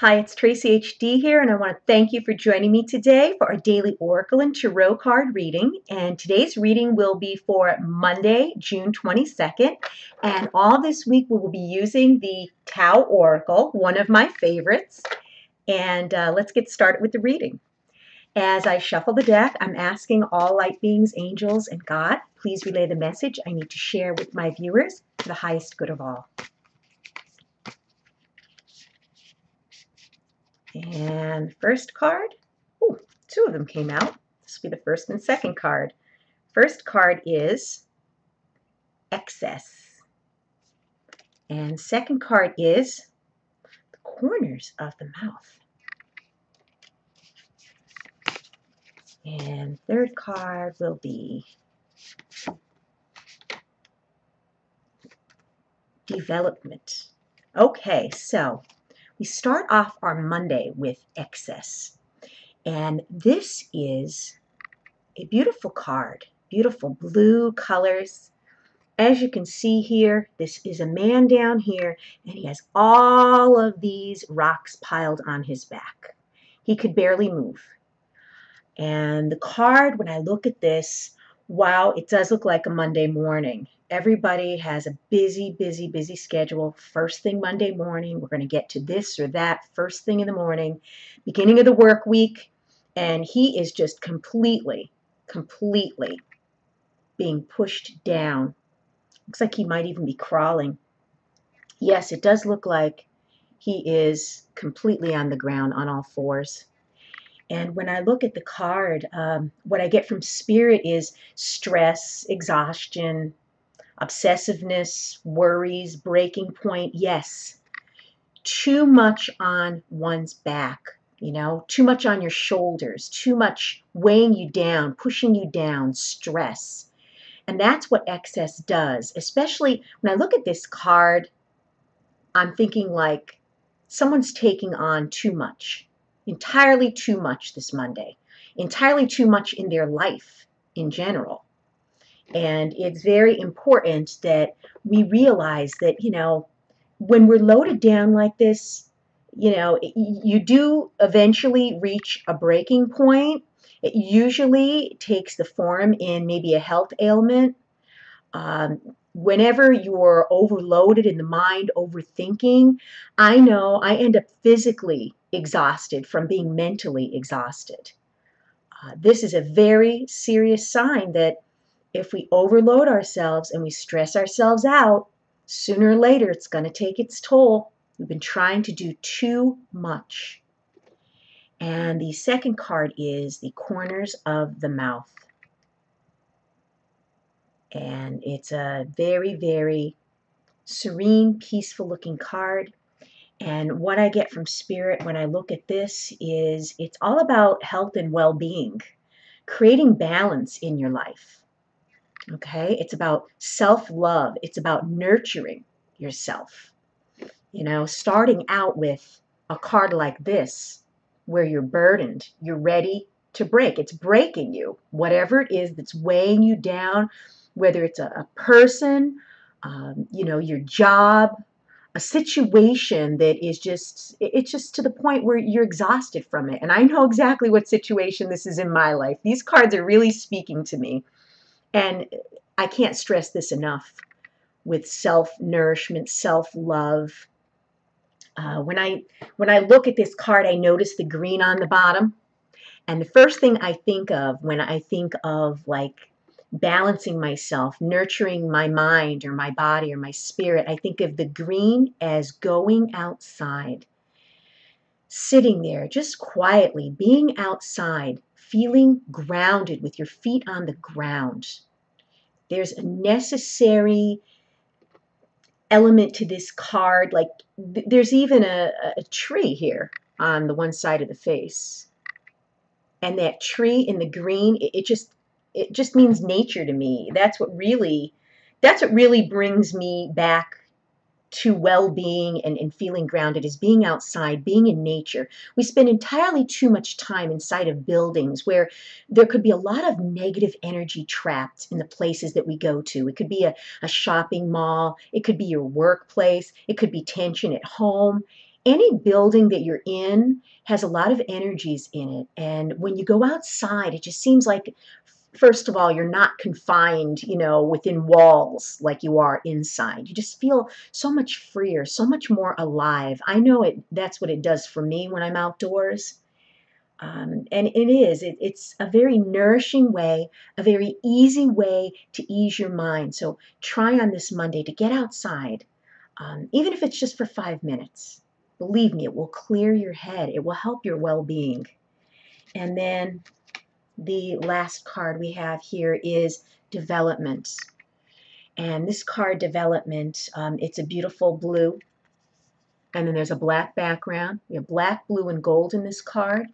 Hi, it's Tracy HD here, and I want to thank you for joining me today for our daily Oracle and Tarot card reading. And today's reading will be for Monday, June 22nd. And all this week we will be using the Tao Oracle, one of my favorites. And let's get started with the reading. As I shuffle the deck, I'm asking all light beings, angels, and God, please relay the message I need to share with my viewers for the highest good of all. And first card, ooh, two of them came out. This will be the first and second card. First card is excess. And second card is the corners of the mouth. And third card will be development. Okay, so we start off our Monday with excess. And this is a beautiful card, beautiful blue colors. As you can see here, this is a man down here, and he has all of these rocks piled on his back. He could barely move. And the card, when I look at this, wow, it does look like a Monday morning. Everybody has a busy, busy, busy schedule. First thing Monday morning, we're going to get to this or that first thing in the morning, beginning of the work week, and he is just completely being pushed down. Looks like he might even be crawling. Yes, it does look like he is completely on the ground on all fours. And when I look at the card, what I get from Spirit is stress, exhaustion, obsessiveness, worries, breaking point. Yes, too much on one's back, too much on your shoulders, too much weighing you down, pushing you down, stress. And that's what excess does. Especially when I look at this card, I'm thinking like someone's taking on too much, entirely too much this Monday, entirely too much in their life in general. And it's very important that we realize that, when we're loaded down like this, you do eventually reach a breaking point. It usually takes the form in maybe a health ailment. Whenever you're overloaded in the mind, overthinking, I know I end up physically exhausted from being mentally exhausted. This is a very serious sign that if we overload ourselves and we stress ourselves out, sooner or later it's going to take its toll. We've been trying to do too much. And the second card is the corners of the mouth. And it's a very, very serene, peaceful looking card. And what I get from Spirit when I look at this is it's all about health and well-being, creating balance in your life. Okay? It's about self-love. It's about nurturing yourself. Starting out with a card like this, where you're burdened, you're ready to break. It's breaking you. Whatever it is that's weighing you down, whether it's a person, your job, a situation that is it's just to the point where you're exhausted from it. And I know exactly what situation this is in my life. These cards are really speaking to me. And I can't stress this enough with self-nourishment, self-love. When I look at this card, I notice the green on the bottom. And the first thing I think of when I think of like balancing myself, nurturing my mind or my body or my spirit, I think of the green as going outside, sitting there just quietly, being outside, feeling grounded with your feet on the ground. There's a necessary element to this card. Like there's even a tree here on the one side of the face. And that tree in the green, it just means nature to me. That's what really brings me back to well-being and feeling grounded, is being outside, being in nature. We spend entirely too much time inside of buildings where there could be a lot of negative energy trapped in the places that we go to. It could be a shopping mall. It could be your workplace. It could be tension at home. Any building that you're in has a lot of energies in it. And when you go outside, it just seems like, first of all, you're not confined, within walls like you are inside. You just feel so much freer, so much more alive. I know that's what it does for me when I'm outdoors. And it's a very nourishing way, a very easy way to ease your mind. So try on this Monday to get outside, even if it's just for 5 minutes. Believe me, it will clear your head. It will help your well-being. And then the last card we have here is development. And this card, development, it's a beautiful blue. And then there's a black background. We have black, blue, and gold in this card.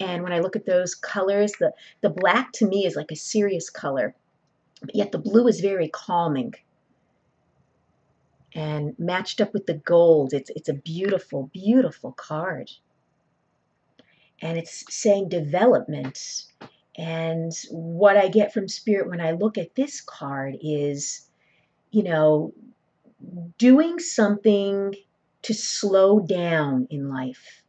And when I look at those colors, the black to me is like a serious color, but yet the blue is very calming. And matched up with the gold, it's a beautiful, beautiful card. And it's saying development. And what I get from Spirit when I look at this card is, doing something to slow down in life,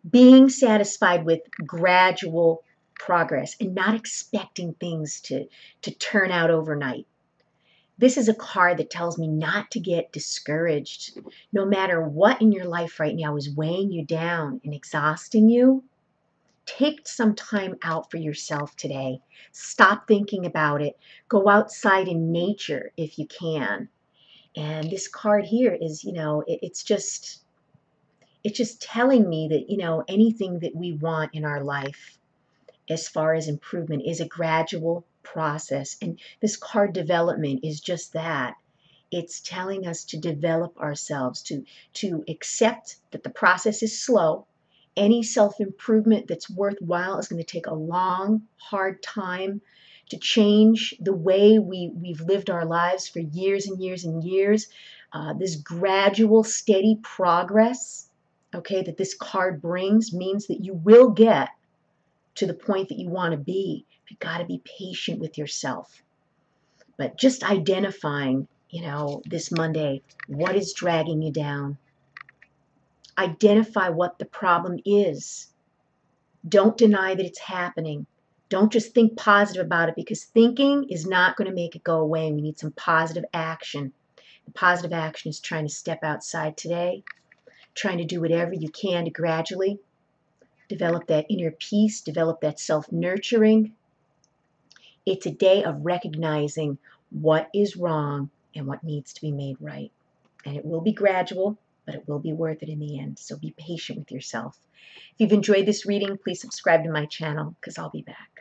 being satisfied with gradual progress and not expecting things to turn out overnight. This is a card that tells me not to get discouraged. No matter what in your life right now is weighing you down and exhausting you, take some time out for yourself today. Stop thinking about it. Go outside in nature if you can. And this card here is, it's just telling me that, anything that we want in our life as far as improvement is a gradual process. And this card development is just that. It's telling us to develop ourselves, to accept that the process is slow. Any self-improvement that's worthwhile is going to take a long, hard time to change the way we've lived our lives for years and years and years. This gradual, steady progress, okay, that this card brings means that you will get to the point that you want to be. You've got to be patient with yourself. But just identifying, this Monday, what is dragging you down? Identify what the problem is. Don't deny that it's happening. Don't just think positive about it, because thinking is not going to make it go away. We need some positive action. The positive action is trying to step outside today, trying to do whatever you can to gradually develop that inner peace, develop that self-nurturing. It's a day of recognizing what is wrong and what needs to be made right. And it will be gradual, but it will be worth it in the end. So be patient with yourself. If you've enjoyed this reading, please subscribe to my channel, because I'll be back.